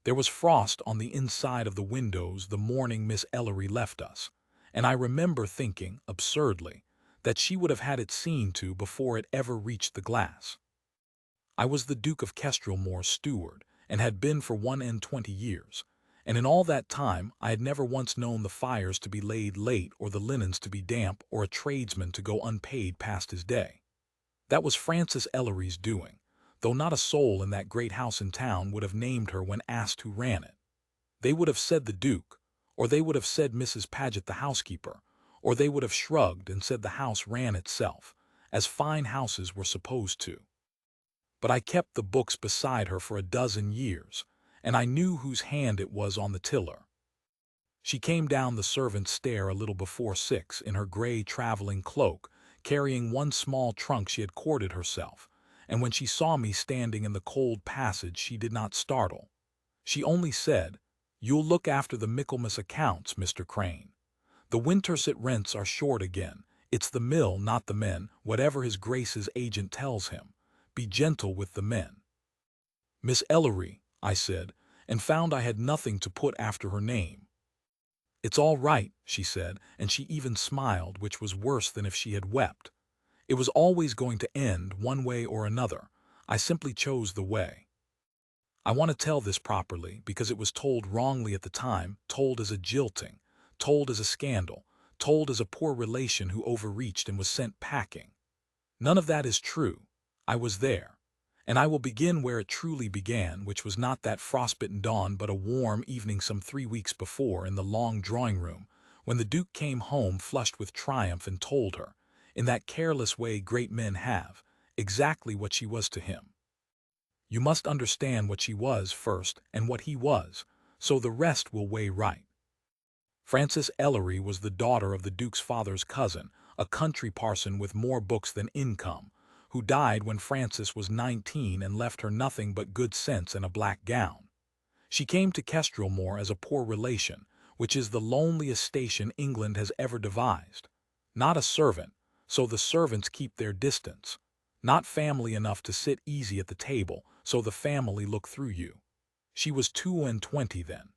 There was frost on the inside of the windows the morning Miss Ellery left us, and I remember thinking, absurdly, that she would have had it seen to before it ever reached the glass. I was the Duke of Kestrelmore's steward, and had been for 21 years, and in all that time I had never once known the fires to be laid late or the linens to be damp or a tradesman to go unpaid past his day. That was Frances Ellery's doing, though not a soul in that great house in town would have named her when asked who ran it. They would have said the Duke, or they would have said Mrs. Paget the housekeeper, or they would have shrugged and said the house ran itself, as fine houses were supposed to. But I kept the books beside her for a dozen years, and I knew whose hand it was on the tiller. She came down the servants' stair a little before 6 in her gray traveling cloak, carrying one small trunk she had corded herself, and when she saw me standing in the cold passage she did not startle. She only said, "You'll look after the Michaelmas accounts, Mr. Crane. The Winterset rents are short again. It's the mill, not the men, whatever his Grace's agent tells him. Be gentle with the men." "Miss Ellery," I said, and found I had nothing to put after her name. "It's all right," she said, and she even smiled, which was worse than if she had wept. It was always going to end, one way or another. I simply chose the way. I want to tell this properly, because it was told wrongly at the time, told as a jilting, told as a scandal, told as a poor relation who overreached and was sent packing. None of that is true. I was there. And I will begin where it truly began, which was not that frostbitten dawn but a warm evening some 3 weeks before in the long drawing-room, when the Duke came home flushed with triumph and told her, in that careless way great men have, exactly what she was to him. You must understand what she was first and what he was, so the rest will weigh right. Frances Ellery was the daughter of the Duke's father's cousin, a country parson with more books than income, who died when Frances was 19 and left her nothing but good sense and a black gown. She came to Kestrelmore as a poor relation, which is the loneliest station England has ever devised. Not a servant, so the servants keep their distance. Not family enough to sit easy at the table, so the family look through you. She was 22 then.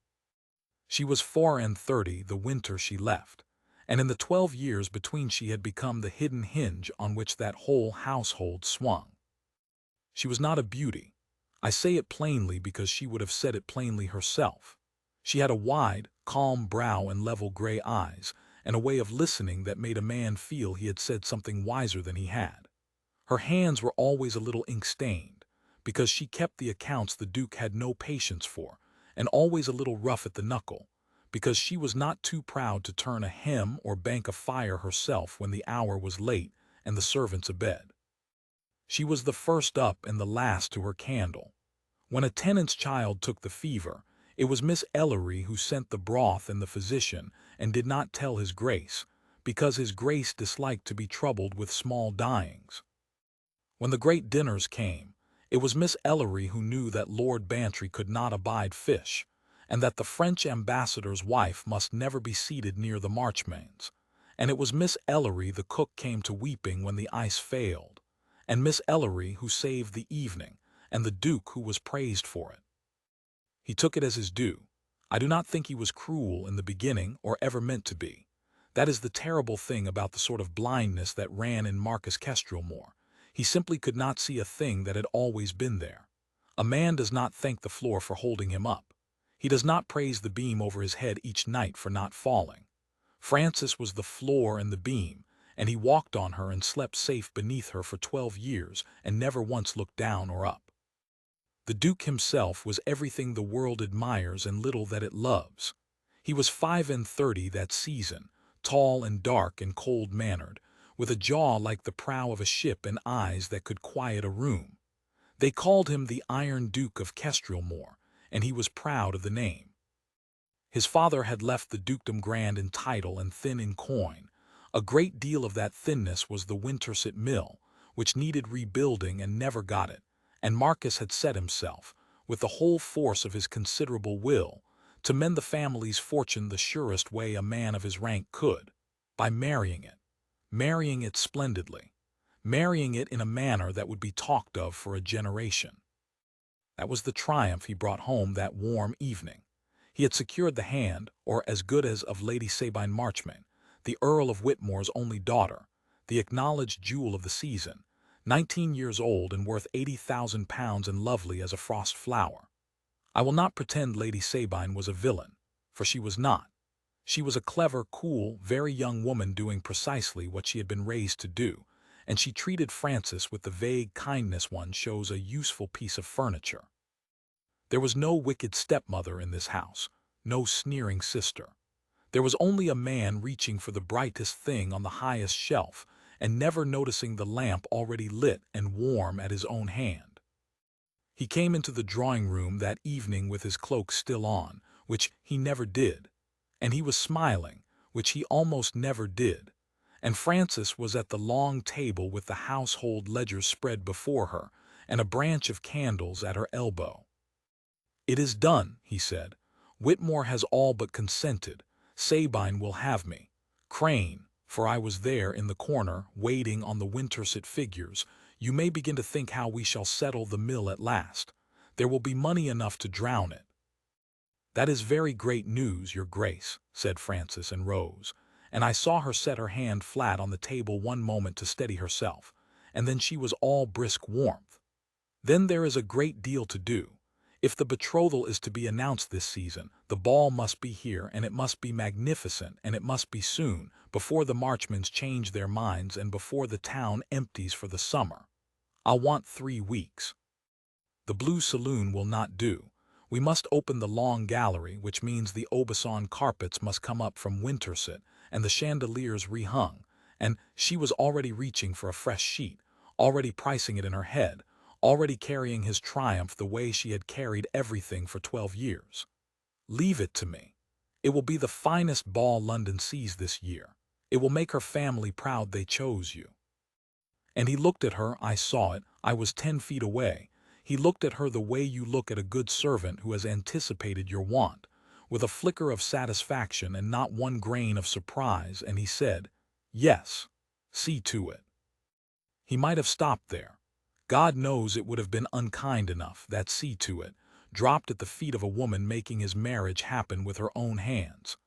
She was 34 the winter she left, and in the 12 years between she had become the hidden hinge on which that whole household swung. She was not a beauty. I say it plainly because she would have said it plainly herself. She had a wide, calm brow and level gray eyes, and a way of listening that made a man feel he had said something wiser than he had. Her hands were always a little ink-stained, because she kept the accounts the Duke had no patience for, and always a little rough at the knuckle, because she was not too proud to turn a hem or bank a fire herself when the hour was late and the servants abed. She was the first up and the last to her candle. When a tenant's child took the fever, it was Miss Ellery who sent the broth and the physician, and did not tell his Grace, because his Grace disliked to be troubled with small dyings. When the great dinners came, it was Miss Ellery who knew that Lord Bantry could not abide fish, and that the French ambassador's wife must never be seated near the Marchmains, and it was Miss Ellery the cook came to weeping when the ice failed, and Miss Ellery who saved the evening, and the Duke who was praised for it. He took it as his due. I do not think he was cruel in the beginning or ever meant to be. That is the terrible thing about the sort of blindness that ran in Marcus Kestrelmore. He simply could not see a thing that had always been there. A man does not thank the floor for holding him up. He does not praise the beam over his head each night for not falling. Frances was the floor and the beam, and he walked on her and slept safe beneath her for 12 years and never once looked down or up. The Duke himself was everything the world admires and little that it loves. He was 35 that season, tall and dark and cold-mannered, with a jaw like the prow of a ship and eyes that could quiet a room. They called him the Iron Duke of Kestrelmore, and he was proud of the name. His father had left the dukedom grand in title and thin in coin. A great deal of that thinness was the Winterset mill, which needed rebuilding and never got it, and Marcus had set himself, with the whole force of his considerable will, to mend the family's fortune the surest way a man of his rank could, by marrying it splendidly, marrying it in a manner that would be talked of for a generation. That was the triumph he brought home that warm evening. He had secured the hand, or as good as, of Lady Sabine Marchmain, the Earl of Whitmore's only daughter, the acknowledged jewel of the season, 19 years old and worth £80,000 and lovely as a frost flower. I will not pretend Lady Sabine was a villain, for she was not. She was a clever, cool, very young woman doing precisely what she had been raised to do, and she treated Francis with the vague kindness one shows a useful piece of furniture. There was no wicked stepmother in this house, no sneering sister. There was only a man reaching for the brightest thing on the highest shelf and never noticing the lamp already lit and warm at his own hand. He came into the drawing-room that evening with his cloak still on, which he never did, and he was smiling, which he almost never did, and Frances was at the long table with the household ledger spread before her and a branch of candles at her elbow. "It is done," he said. "Whitmore has all but consented. Sabine will have me. Crane, for I was there in the corner, waiting on the Winterset figures, you may begin to think how we shall settle the mill at last. There will be money enough to drown it." "That is very great news, your grace," said Frances, and rose, and I saw her set her hand flat on the table one moment to steady herself, and then she was all brisk warmth. "Then there is a great deal to do. If the betrothal is to be announced this season, the ball must be here, and it must be magnificent, and it must be soon, before the Marchmans change their minds and before the town empties for the summer. I'll want 3 weeks. The Blue Saloon will not do. We must open the long gallery, which means the Aubusson carpets must come up from Winterset, and the chandeliers rehung, and she was already reaching for a fresh sheet, already pricing it in her head, already carrying his triumph the way she had carried everything for 12 years. "Leave it to me. It will be the finest ball London sees this year. It will make her family proud they chose you." And he looked at her, I saw it, I was 10 feet away. He looked at her the way you look at a good servant who has anticipated your want, with a flicker of satisfaction and not one grain of surprise, and he said, "Yes, see to it." He might have stopped there. God knows it would have been unkind enough, that "see to it," dropped at the feet of a woman making his marriage happen with her own hands.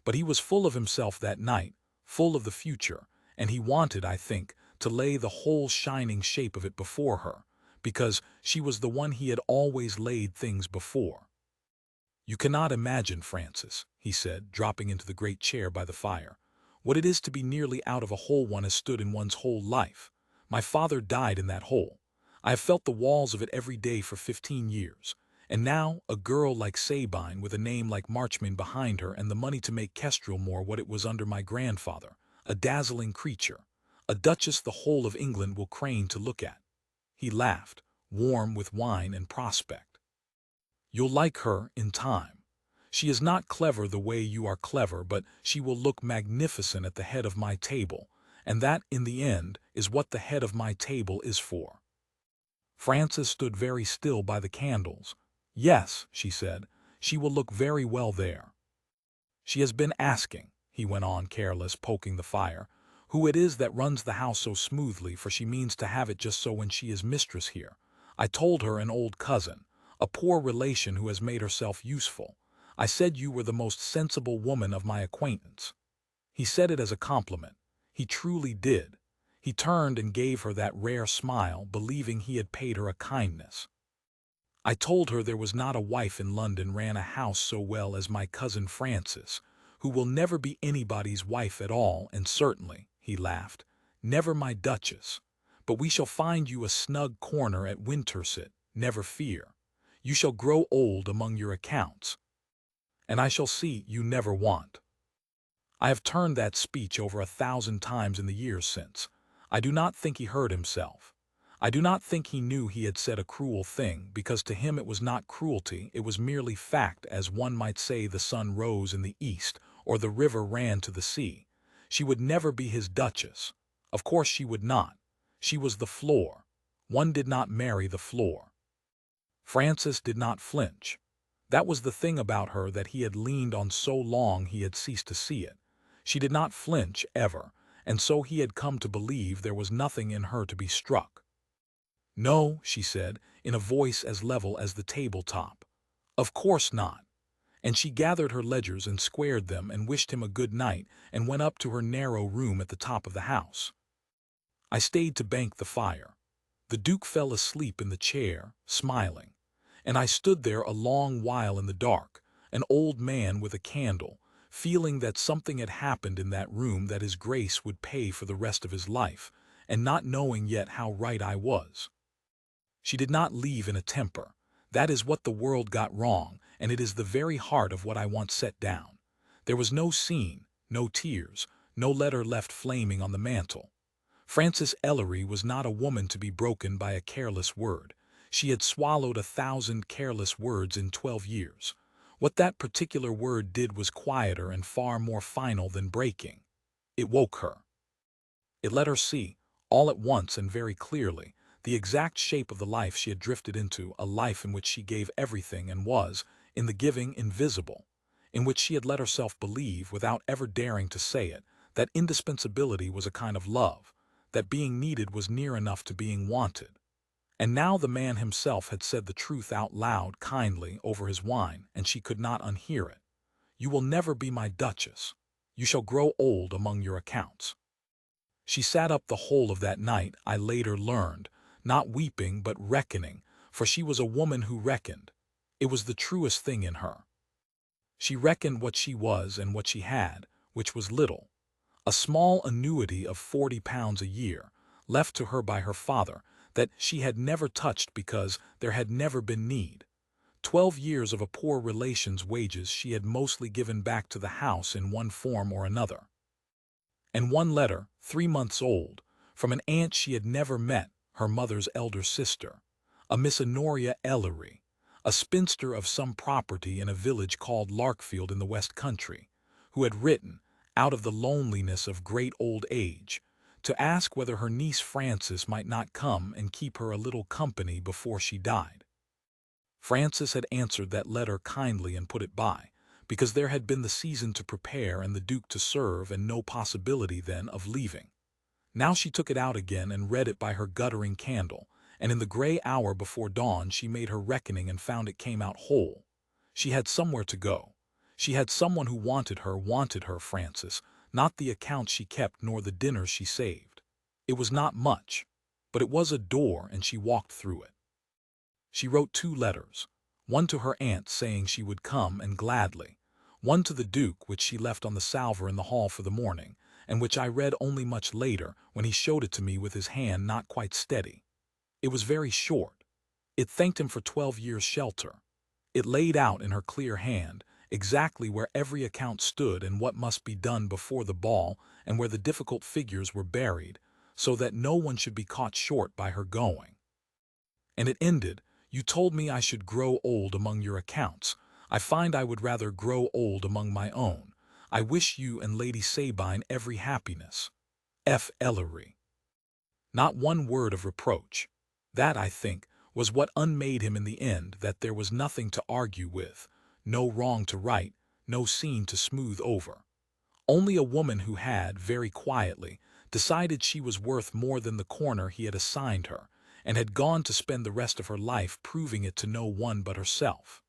But he was full of himself that night, full of the future, and he wanted, I think, to lay the whole shining shape of it before her, because she was the one he had always laid things before. "You cannot imagine, Francis," he said, dropping into the great chair by the fire, "what it is to be nearly out of a hole one has stood in one's whole life. My father died in that hole. I have felt the walls of it every day for 15 years. And now, a girl like Sabine, with a name like Marchmain behind her and the money to make Kestrelmore what it was under my grandfather, a dazzling creature, a duchess the whole of England will crane to look at." He laughed, warm with wine and prospect. "You'll like her in time. She is not clever the way you are clever, but she will look magnificent at the head of my table, and that, in the end, is what the head of my table is for." Frances stood very still by the candles. "Yes," she said, "she will look very well there. She has been asking," he went on, careless, poking the fire, "who it is that runs the house so smoothly, for she means to have it just so when she is mistress here. I told her an old cousin, a poor relation who has made herself useful. I said you were the most sensible woman of my acquaintance." He said it as a compliment. He truly did. He turned and gave her that rare smile, believing he had paid her a kindness. "I told her there was not a wife in London ran a house so well as my cousin Frances, who will never be anybody's wife at all, and certainly," he laughed, "never my Duchess. But we shall find you a snug corner at Winterset, never fear. You shall grow old among your accounts, and I shall see you never want." I have turned that speech over 1,000 times in the years since. I do not think he heard himself. I do not think he knew he had said a cruel thing, because to him it was not cruelty, it was merely fact, as one might say the sun rose in the east, or the river ran to the sea. She would never be his Duchess. Of course she would not. She was the floor. One did not marry the floor. Frances did not flinch. That was the thing about her that he had leaned on so long he had ceased to see it. She did not flinch, ever, and so he had come to believe there was nothing in her to be struck. "No," she said, in a voice as level as the tabletop. "Of course not." And she gathered her ledgers and squared them and wished him a good night and went up to her narrow room at the top of the house. I stayed to bank the fire. The Duke fell asleep in the chair, smiling, and I stood there a long while in the dark, an old man with a candle, feeling that something had happened in that room that His Grace would pay for the rest of his life, and not knowing yet how right I was. She did not leave in a temper. That is what the world got wrong, and it is the very heart of what I want set down. There was no scene, no tears, no letter left flaming on the mantel. Frances Ellery was not a woman to be broken by a careless word. She had swallowed 1,000 careless words in 12 years. What that particular word did was quieter and far more final than breaking. It woke her. It let her see, all at once and very clearly, the exact shape of the life she had drifted into, a life in which she gave everything and was, in the giving, invisible, in which she had let herself believe, without ever daring to say it, that indispensability was a kind of love, that being needed was near enough to being wanted. And now the man himself had said the truth out loud, kindly, over his wine, and she could not unhear it. "You will never be my Duchess. You shall grow old among your accounts." She sat up the whole of that night, I later learned, not weeping but reckoning, for she was a woman who reckoned. It was the truest thing in her. She reckoned what she was and what she had, which was little. A small annuity of £40 a year, left to her by her father, that she had never touched because there had never been need. 12 years of a poor relation's wages she had mostly given back to the house in one form or another. And one letter, 3 months old, from an aunt she had never met, her mother's elder sister, a Miss Honoria Ellery, a spinster of some property in a village called Larkfield in the West Country, who had written, out of the loneliness of great old age, to ask whether her niece Frances might not come and keep her a little company before she died. Frances had answered that letter kindly and put it by, because there had been the season to prepare and the Duke to serve and no possibility then of leaving. Now she took it out again and read it by her guttering candle, and in the gray hour before dawn she made her reckoning and found it came out whole. She had somewhere to go. She had someone who wanted her, Frances, not the accounts she kept nor the dinners she saved. It was not much, but it was a door and she walked through it. She wrote 2 letters, one to her aunt saying she would come and gladly, one to the Duke which she left on the salver in the hall for the morning, and which I read only much later when he showed it to me with his hand not quite steady. It was very short. It thanked him for 12 years' shelter. It laid out in her clear hand exactly where every account stood and what must be done before the ball and where the difficult figures were buried, so that no one should be caught short by her going. And it ended, "You told me I should grow old among your accounts. I find I would rather grow old among my own. I wish you and Lady Sabine every happiness. F. Ellery." Not one word of reproach. That, I think, was what unmade him in the end, that there was nothing to argue with, no wrong to right, no scene to smooth over. Only a woman who had, very quietly, decided she was worth more than the corner he had assigned her, and had gone to spend the rest of her life proving it to no one but herself.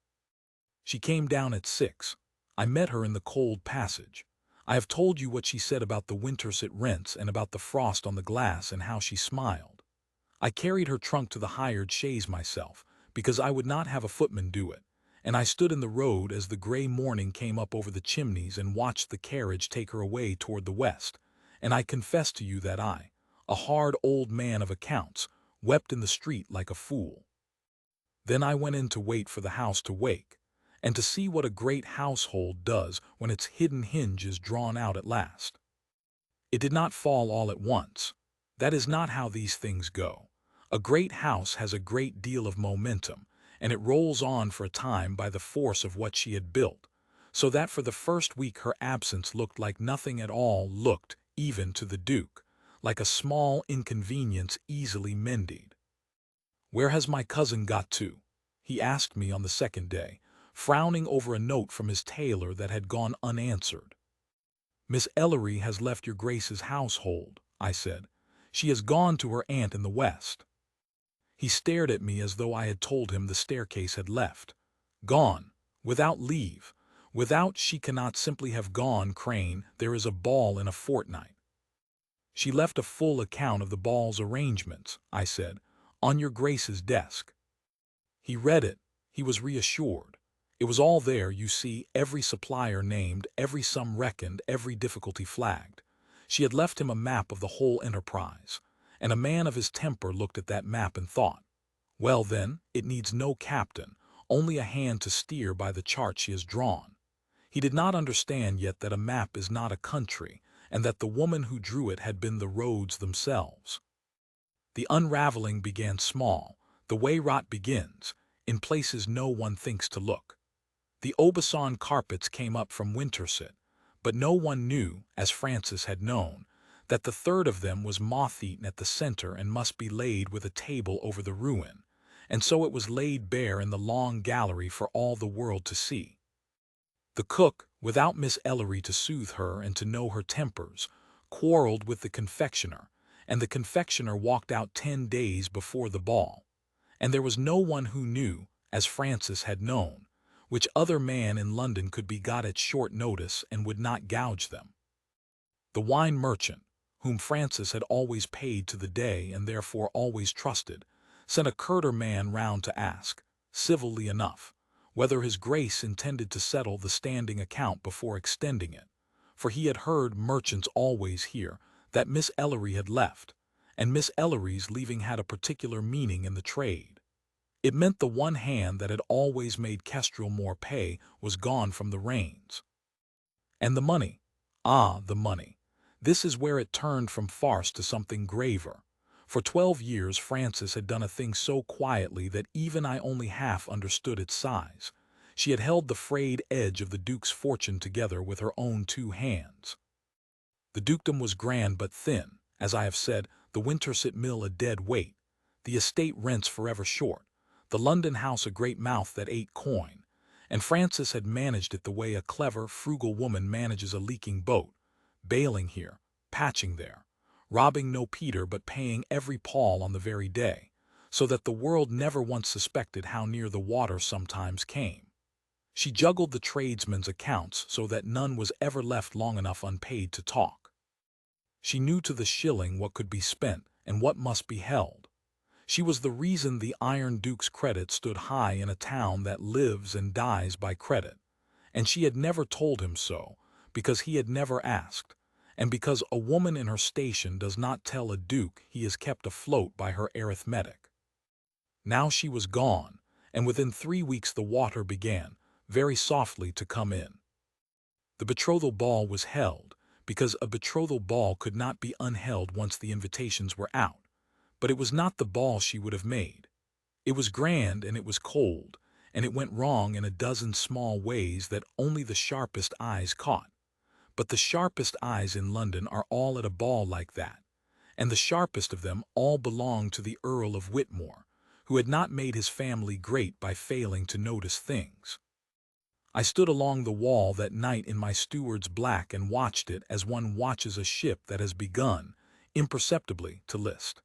She came down at 6. I met her in the cold passage. I have told you what she said about the winters at rents and about the frost on the glass and how she smiled. I carried her trunk to the hired chaise myself, because I would not have a footman do it, and I stood in the road as the gray morning came up over the chimneys and watched the carriage take her away toward the west, and I confess to you that I, a hard old man of accounts, wept in the street like a fool. Then I went in to wait for the house to wake, and to see what a great household does when its hidden hinge is drawn out at last. It did not fall all at once. That is not how these things go. A great house has a great deal of momentum, and it rolls on for a time by the force of what she had built, so that for the first week her absence looked like nothing at all, looked, even to the Duke, like a small inconvenience easily mended. "Where has my cousin got to?" he asked me on the second day, frowning over a note from his tailor that had gone unanswered. "Miss Ellery has left your Grace's household," I said. "She has gone to her aunt in the West." He stared at me as though I had told him the staircase had left. Gone. Without leave. Without she cannot simply have gone, Crane, there is a ball in a fortnight. She left a full account of the ball's arrangements, I said, on your Grace's desk. He read it. He was reassured. It was all there, you see, every supplier named, every sum reckoned, every difficulty flagged. She had left him a map of the whole enterprise, and a man of his temper looked at that map and thought, well then, it needs no captain, only a hand to steer by the chart she has drawn. He did not understand yet that a map is not a country, and that the woman who drew it had been the roads themselves. The unraveling began small, the way rot begins, in places no one thinks to look. The Aubusson carpets came up from Winterset, but no one knew, as Francis had known, that the third of them was moth-eaten at the center and must be laid with a table over the ruin, and so it was laid bare in the long gallery for all the world to see. The cook, without Miss Ellery to soothe her and to know her tempers, quarreled with the confectioner, and the confectioner walked out 10 days before the ball. And there was no one who knew, as Francis had known, which other man in London could be got at short notice and would not gouge them. The wine merchant, whom Francis had always paid to the day and therefore always trusted, sent a curter man round to ask, civilly enough, whether his Grace intended to settle the standing account before extending it, for he had heard merchants always hear that Miss Ellery had left, and Miss Ellery's leaving had a particular meaning in the trade. It meant the one hand that had always made Kestrel more pay was gone from the reins. And the money. Ah, the money. This is where it turned from farce to something graver. For 12 years Francis had done a thing so quietly that even I only half understood its size. She had held the frayed edge of the Duke's fortune together with her own 2 hands. The dukedom was grand but thin, as I have said, the Winterset mill a dead weight, the estate rents forever short, the London house a great mouth that ate coin, and Francis had managed it the way a clever, frugal woman manages a leaking boat, bailing here, patching there, robbing no Peter but paying every Paul on the very day, so that the world never once suspected how near the water sometimes came. She juggled the tradesmen's accounts so that none was ever left long enough unpaid to talk. She knew to the shilling what could be spent and what must be held. She was the reason the Iron Duke's credit stood high in a town that lives and dies by credit, and she had never told him so, because he had never asked, and because a woman in her station does not tell a duke he is kept afloat by her arithmetic. Now she was gone, and within 3 weeks the water began, very softly, to come in. The betrothal ball was held, because a betrothal ball could not be unheld once the invitations were out, but it was not the ball she would have made. It was grand and it was cold, and it went wrong in a dozen small ways that only the sharpest eyes caught. But the sharpest eyes in London are all at a ball like that, and the sharpest of them all belonged to the Earl of Whitmore, who had not made his family great by failing to notice things. I stood along the wall that night in my steward's black and watched it as one watches a ship that has begun, imperceptibly, to list.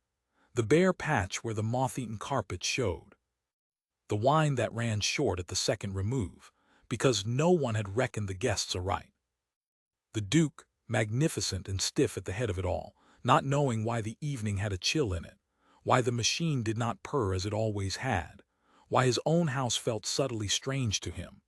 The bare patch where the moth-eaten carpet showed. The wine that ran short at the second remove, because no one had reckoned the guests aright. The Duke, magnificent and stiff at the head of it all, not knowing why the evening had a chill in it, why the machine did not purr as it always had, why his own house felt subtly strange to him.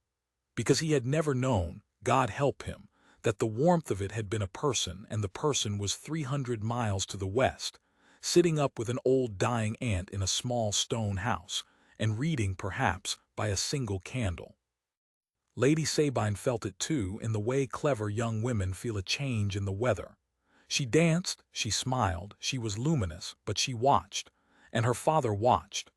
Because he had never known, God help him, that the warmth of it had been a person, and the person was 300 miles to the west, sitting up with an old dying aunt in a small stone house, and reading, perhaps, by a single candle. Lady Sabine felt it too, in the way clever young women feel a change in the weather. She danced, she smiled, she was luminous, but she watched, and her father watched.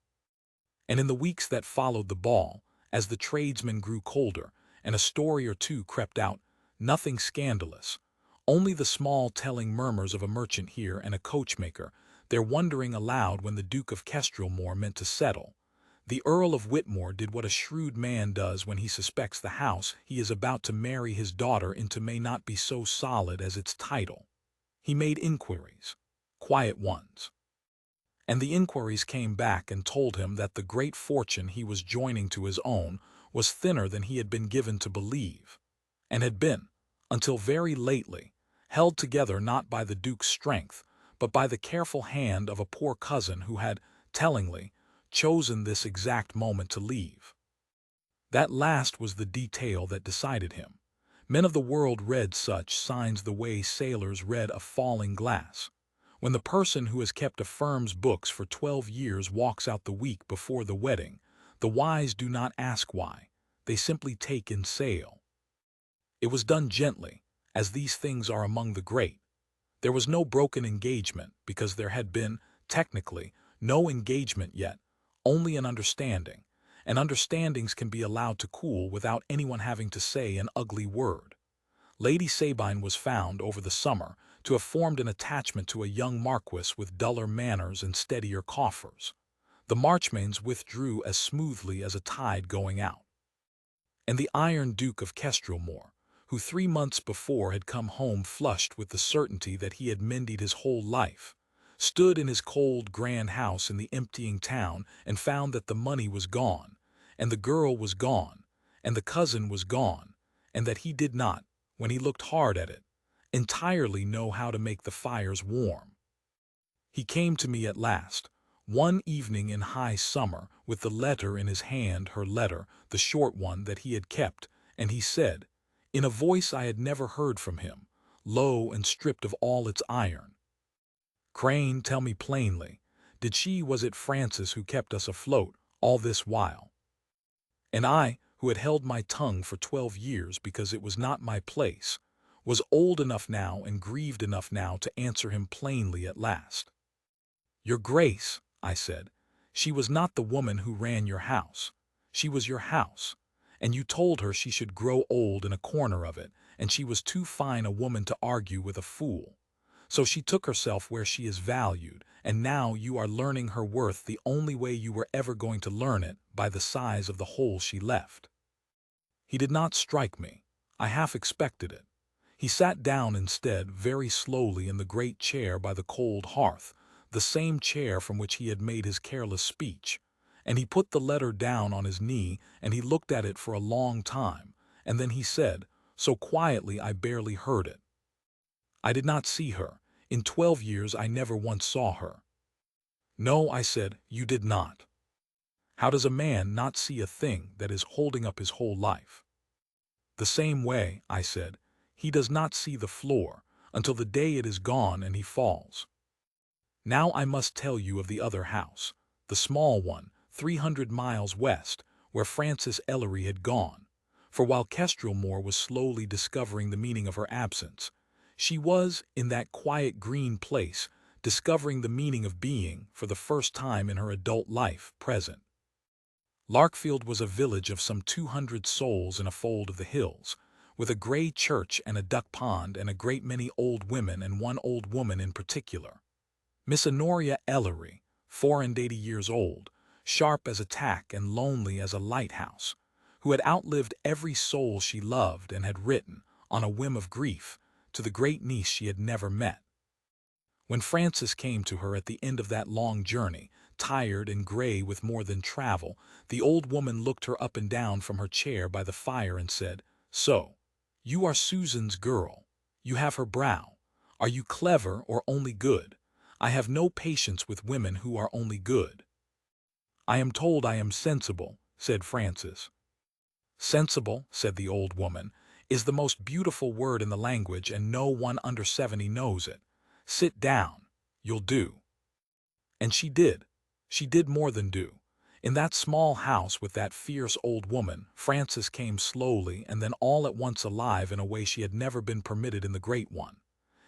And in the weeks that followed the ball, as the tradesmen grew colder, and a story or two crept out, nothing scandalous, only the small telling murmurs of a merchant here and a coachmaker, there wondering aloud when the Duke of Kestrelmore meant to settle. The Earl of Whitmore did what a shrewd man does when he suspects the house he is about to marry his daughter into may not be so solid as its title. He made inquiries, quiet ones. And the inquiries came back and told him that the great fortune he was joining to his own was thinner than he had been given to believe, and had been, until very lately, held together not by the Duke's strength, but by the careful hand of a poor cousin who had, tellingly, chosen this exact moment to leave. That last was the detail that decided him. Men of the world read such signs the way sailors read a falling glass. When the person who has kept a firm's books for 12 years walks out the week before the wedding, the wise do not ask why. They simply take in sail. It was done gently, as these things are among the great. There was no broken engagement, because there had been, technically, no engagement yet, only an understanding, and understandings can be allowed to cool without anyone having to say an ugly word. Lady Sabine was found, over the summer, to have formed an attachment to a young marquis with duller manners and steadier coffers. The Marchmains withdrew as smoothly as a tide going out. And the Iron Duke of Kestrelmore, who 3 months before had come home flushed with the certainty that he had mended his whole life, stood in his cold, grand house in the emptying town and found that the money was gone, and the girl was gone, and the cousin was gone, and that he did not, when he looked hard at it, entirely know how to make the fires warm. He came to me at last, one evening in high summer, with the letter in his hand, her letter, the short one that he had kept, and he said, in a voice I had never heard from him, low and stripped of all its iron, "Crane, tell me plainly, was it Francis who kept us afloat all this while?" And I, who had held my tongue for 12 years because it was not my place, was old enough now and grieved enough now to answer him plainly at last. "Your Grace," I said, "she was not the woman who ran your house. She was your house, and you told her she should grow old in a corner of it, and she was too fine a woman to argue with a fool. So she took herself where she is valued, and now you are learning her worth the only way you were ever going to learn it, by the size of the hole she left." He did not strike me. I half expected it. He sat down instead, very slowly, in the great chair by the cold hearth, the same chair from which he had made his careless speech, and he put the letter down on his knee, and he looked at it for a long time, and then he said, so quietly I barely heard it, "I did not see her. In 12 years I never once saw her." "No," I said, "you did not. How does a man not see a thing that is holding up his whole life?" "The same way," I said, "he does not see the floor until the day it is gone and he falls." Now I must tell you of the other house, the small one, 300 miles west, where Frances Ellery had gone. For while Kestrelmore was slowly discovering the meaning of her absence, she was, in that quiet green place, discovering the meaning of being, for the first time in her adult life, present. Larkfield was a village of some 200 souls in a fold of the hills, with a gray church and a duck pond and a great many old women, and one old woman in particular, Miss Honoria Ellery, 84 years old, sharp as a tack and lonely as a lighthouse, who had outlived every soul she loved and had written, on a whim of grief, to the great niece she had never met. When Frances came to her at the end of that long journey, tired and gray with more than travel, the old woman looked her up and down from her chair by the fire and said, "So, you are Susan's girl. You have her brow. Are you clever or only good? I have no patience with women who are only good." "I am told I am sensible," said Frances. "Sensible," said the old woman, "is the most beautiful word in the language, and no one under 70 knows it. Sit down. You'll do." And she did. She did more than do. In that small house with that fierce old woman, Frances came slowly and then all at once alive in a way she had never been permitted in the great one.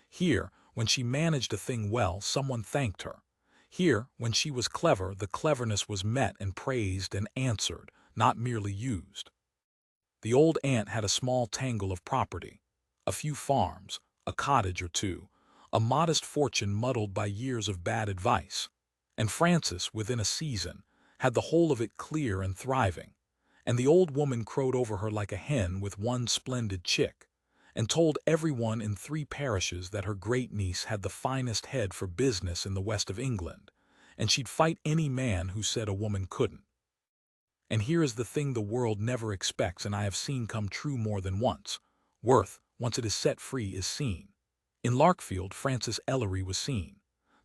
Here, when she managed a thing well, someone thanked her. Here, when she was clever, the cleverness was met and praised and answered, not merely used. The old aunt had a small tangle of property, a few farms, a cottage or two, a modest fortune muddled by years of bad advice, and Frances, within a season, had the whole of it clear and thriving, and the old woman crowed over her like a hen with one splendid chick, and told everyone in 3 parishes that her great-niece had the finest head for business in the west of England, and she'd fight any man who said a woman couldn't. And here is the thing the world never expects, and I have seen come true more than once. Worth, once it is set free, is seen. In Larkfield, Frances Ellery was seen.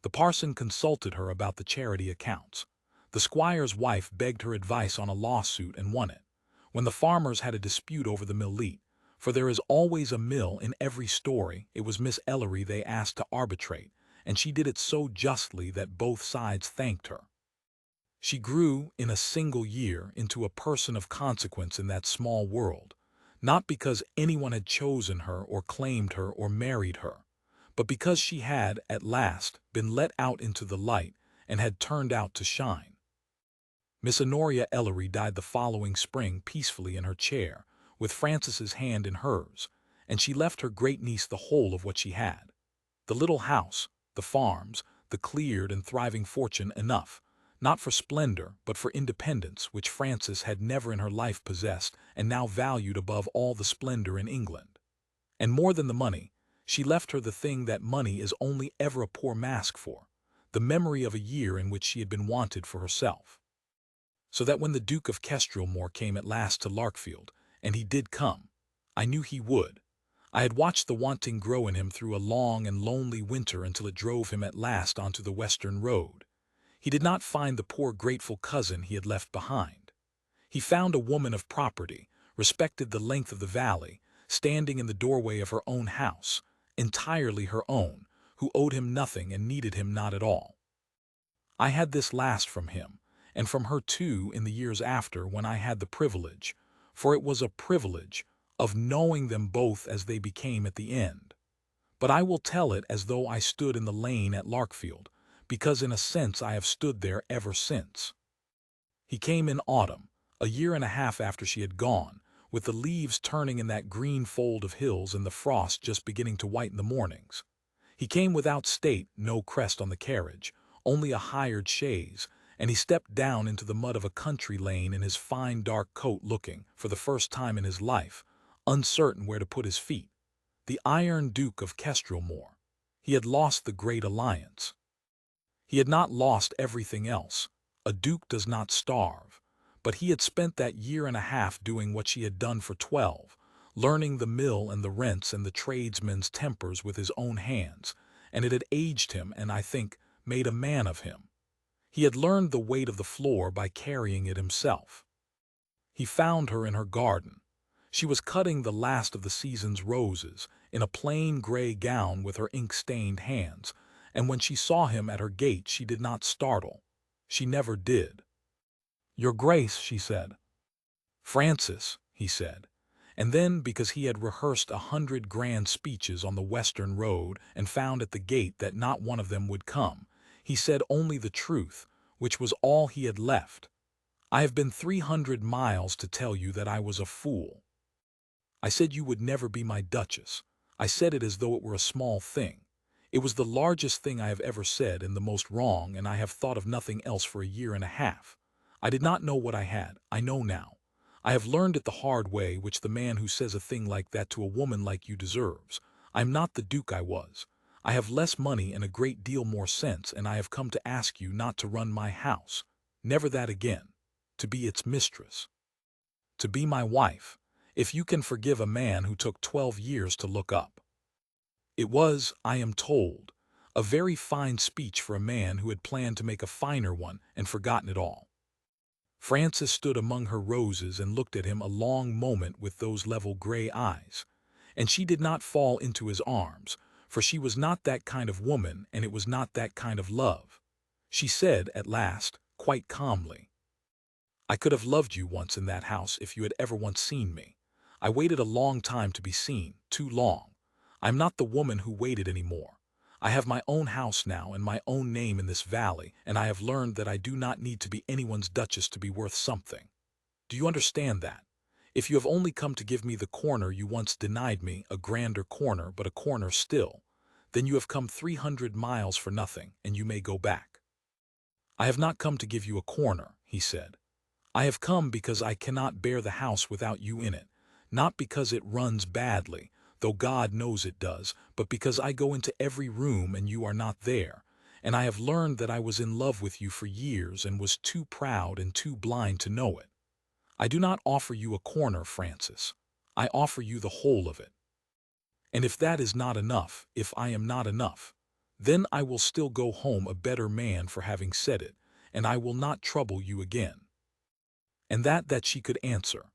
The parson consulted her about the charity accounts. The squire's wife begged her advice on a lawsuit and won it. When the farmers had a dispute over the millet, for there is always a mill in every story, it was Miss Ellery they asked to arbitrate, and she did it so justly that both sides thanked her. She grew, in a single year, into a person of consequence in that small world, not because anyone had chosen her or claimed her or married her, but because she had, at last, been let out into the light and had turned out to shine. Miss Honoria Ellery died the following spring peacefully in her chair, with Frances's hand in hers, and she left her great-niece the whole of what she had. The little house, the farms, the cleared and thriving fortune enough, not for splendor but for independence, which Frances had never in her life possessed and now valued above all the splendor in England. And more than the money, she left her the thing that money is only ever a poor mask for, the memory of a year in which she had been wanted for herself. So that when the Duke of Kestrelmore came at last to Larkfield, and he did come, I knew he would. I had watched the wanting grow in him through a long and lonely winter until it drove him at last onto the western road. He did not find the poor grateful cousin he had left behind. He found a woman of property, respected the length of the valley, standing in the doorway of her own house, entirely her own, who owed him nothing and needed him not at all. I had this last from him, and from her too in the years after, when I had the privilege, for it was a privilege, of knowing them both as they became at the end. But I will tell it as though I stood in the lane at Larkfield, because in a sense I have stood there ever since. He came in autumn, a year and a half after she had gone, with the leaves turning in that green fold of hills and the frost just beginning to whiten the mornings. He came without state, no crest on the carriage, only a hired chaise, and he stepped down into the mud of a country lane in his fine dark coat, looking, for the first time in his life, uncertain where to put his feet. The Iron Duke of Kestrelmore. He had lost the great alliance. He had not lost everything else. A duke does not starve. But he had spent that year and a half doing what she had done for 12, learning the mill and the rents and the tradesmen's tempers with his own hands, and it had aged him and, I think, made a man of him. He had learned the weight of the floor by carrying it himself. He found her in her garden. She was cutting the last of the season's roses, in a plain gray gown with her ink-stained hands, and when she saw him at her gate she did not startle. She never did. "Your Grace," she said. "Francis," he said. And then, because he had rehearsed 100 grand speeches on the western road and found at the gate that not one of them would come, he said only the truth, which was all he had left. "I have been 300 miles to tell you that I was a fool. I said you would never be my Duchess. I said it as though it were a small thing. It was the largest thing I have ever said and the most wrong, and I have thought of nothing else for a year and a half. I did not know what I had. I know now. I have learned it the hard way, which the man who says a thing like that to a woman like you deserves. I am not the Duke I was. I have less money and a great deal more sense, and I have come to ask you not to run my house. Never that again. To be its mistress. To be my wife, if you can forgive a man who took 12 years to look up." It was, I am told, a very fine speech for a man who had planned to make a finer one and forgotten it all. Frances stood among her roses and looked at him a long moment with those level gray eyes, and she did not fall into his arms, for she was not that kind of woman and it was not that kind of love. She said, at last, quite calmly, "I could have loved you once in that house if you had ever once seen me. I waited a long time to be seen, too long. I'm not the woman who waited any more. I have my own house now and my own name in this valley, and I have learned that I do not need to be anyone's Duchess to be worth something. Do you understand that? If you have only come to give me the corner you once denied me, a grander corner, but a corner still, then you have come 300 miles for nothing, and you may go back." "I have not come to give you a corner," he said. "I have come because I cannot bear the house without you in it, not because it runs badly, though God knows it does, but because I go into every room and you are not there, and I have learned that I was in love with you for years and was too proud and too blind to know it. I do not offer you a corner, Francis. I offer you the whole of it. And if that is not enough, if I am not enough, then I will still go home a better man for having said it, and I will not trouble you again. And that she could answer,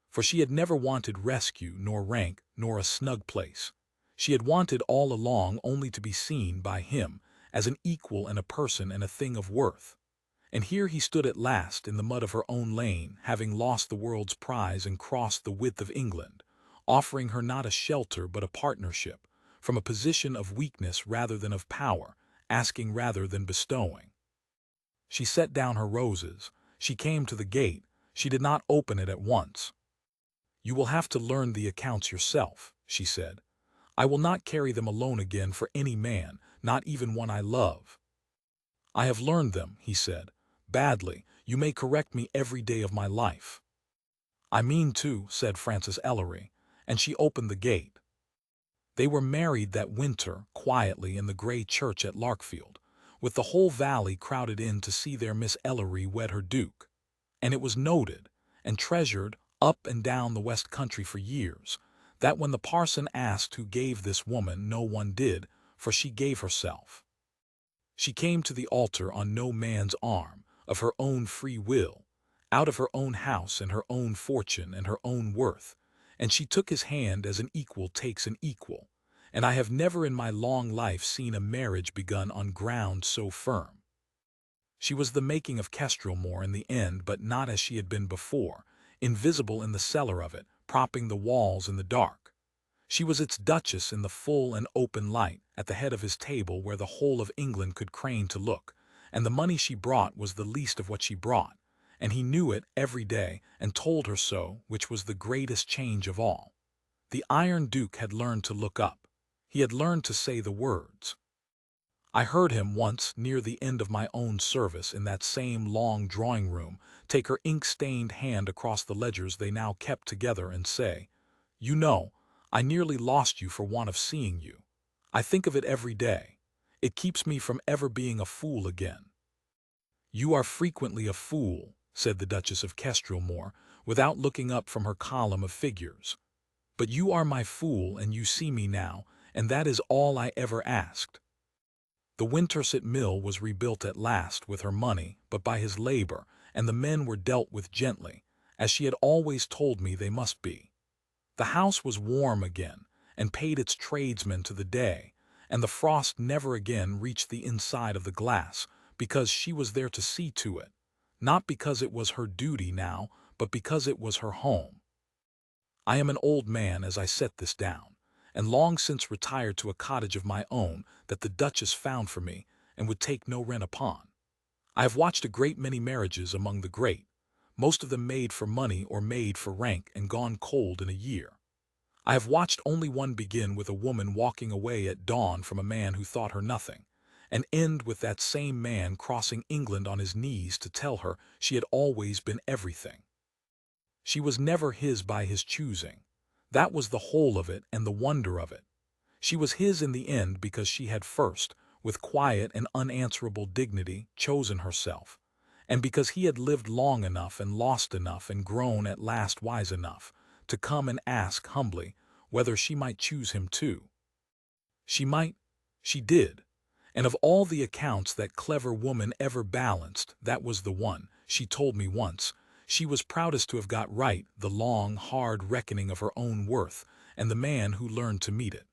for she had never wanted rescue, nor rank, nor a snug place. She had wanted all along only to be seen by him as an equal and a person and a thing of worth. And here he stood at last in the mud of her own lane, having lost the world's prize and crossed the width of England, offering her not a shelter but a partnership, from a position of weakness rather than of power, asking rather than bestowing. She set down her roses. She came to the gate. She did not open it at once. "You will have to learn the accounts yourself," she said. "I will not carry them alone again for any man, not even one I love." "I have learned them," he said. "Badly. You may correct me every day of my life." "I mean to," said Frances Ellery, and she opened the gate. They were married that winter, quietly in the grey church at Larkfield, with the whole valley crowded in to see their Miss Ellery wed her Duke. And it was noted and treasured up and down the West Country for years, that when the parson asked who gave this woman, no one did, for she gave herself. She came to the altar on no man's arm, of her own free will, out of her own house and her own fortune and her own worth, and she took his hand as an equal takes an equal, and I have never in my long life seen a marriage begun on ground so firm. She was the making of Kestrelmore in the end, but not as she had been before, invisible in the cellar of it, propping the walls in the dark. She was its Duchess in the full and open light, at the head of his table where the whole of England could crane to look, and the money she brought was the least of what she brought, and he knew it every day and told her so, which was the greatest change of all. The Iron Duke had learned to look up. He had learned to say the words. I heard him once, near the end of my own service in that same long drawing-room, take her ink-stained hand across the ledgers they now kept together and say, "You know, I nearly lost you for want of seeing you. I think of it every day. It keeps me from ever being a fool again." "You are frequently a fool," said the Duchess of Kestrelmore, without looking up from her column of figures. "But you are my fool, and you see me now, and that is all I ever asked." The Winterset Mill was rebuilt at last with her money, but by his labor, and the men were dealt with gently, as she had always told me they must be. The house was warm again, and paid its tradesmen to the day, and the frost never again reached the inside of the glass, because she was there to see to it, not because it was her duty now, but because it was her home. I am an old man as I set this down, and long since retired to a cottage of my own that the Duchess found for me and would take no rent upon. I have watched a great many marriages among the great, most of them made for money or made for rank and gone cold in a year. I have watched only one begin with a woman walking away at dawn from a man who thought her nothing, and end with that same man crossing England on his knees to tell her she had always been everything. She was never his by his choosing. That was the whole of it and the wonder of it. She was his in the end because she had first, with quiet and unanswerable dignity, chosen herself, and because he had lived long enough and lost enough and grown at last wise enough to come and ask humbly whether she might choose him too. She might, she did, and of all the accounts that clever woman ever balanced, that was the one, she told me once, she was proudest to have got right, the long, hard reckoning of her own worth, and the man who learned to meet it.